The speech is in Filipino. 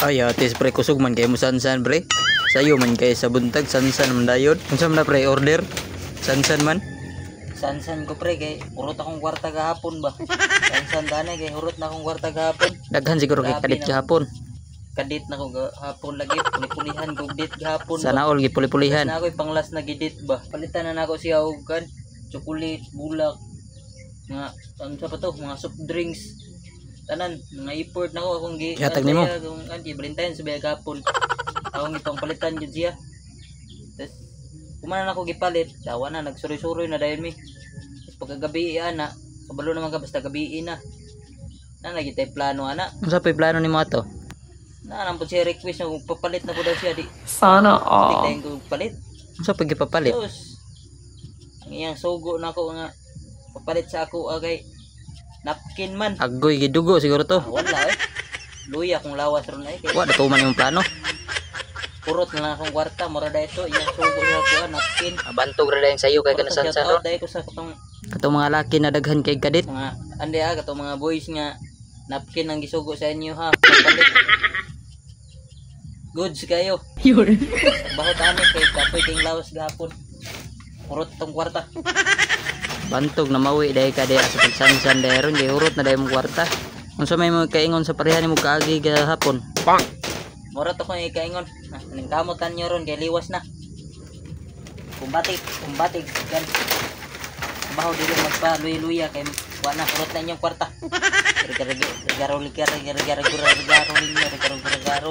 Ay atis pre kusog man kay mo sansan pre. Sayo man kay sa buntag sansan man dayon. Unsa man na pre order? Sansan man. Sansan ko pre kay urot akong kwarta gahapon ba. Sansan dane kay urot na akong kwarta gahapon. Daghan siguro kay kadit gahapon. Kadit na ko gahapon lagi pulipulihan ko dit gahapon. Sana all gipuli-pulihan. Na ako panglas na gidit ba. Palitan na nako siya og kan chocolate, bulak, mga ano pa to, mga soft drinks. Tanan, mga import nako akong gi. Yatag nimo. Kung anti Valentine sa gahapon. Akong itong palitan jud siya. Tapos kumanan ako gipalit, dawa na nagsuri-suri na dayon mi. Tapos pagkagabi ana, kabalo naman ka basta gabi na. Na lagi tay plano ana. Unsa pa plano nimo ato? Na nampun siya request na kung papalit na ko daw siya di. Sana all. Di tayong ko palit. Unsa pa gipapalit? Tapos ang iyang sugo na ako nga papalit sa ako agay napkin man. Agoy gidugo siguro to. Wala eh. Luya kung lawas ron ay. Wa dato man imong plano. Purot na lang akong kwarta, mura da ito, iyang sugo na ako, napkin. Abantog ra dayon sayo kay kana sansan ron. Dahil ko sa katong Katong mga laki na daghan kay kadit. mga, andi katong mga boys nga, napkin ang gisugo sa inyo ha. Papalit. Goods kayo. Yun. Bahot ani kay kapoy ting lawas gahapon. Purot tong kwarta. Bantog na mawi dahil ka diya sa pagsansan dahil ron, urot na dahil mong kwarta. Unsa may mga kaingon sa parehan mo kaagi gahapon? Mura to ko ikaingon. Ning kamutan nyo ron kay liwas na. Kumbatik kan. Baho dili magpa luya kay wa na purot na inyong kwarta. Regaro.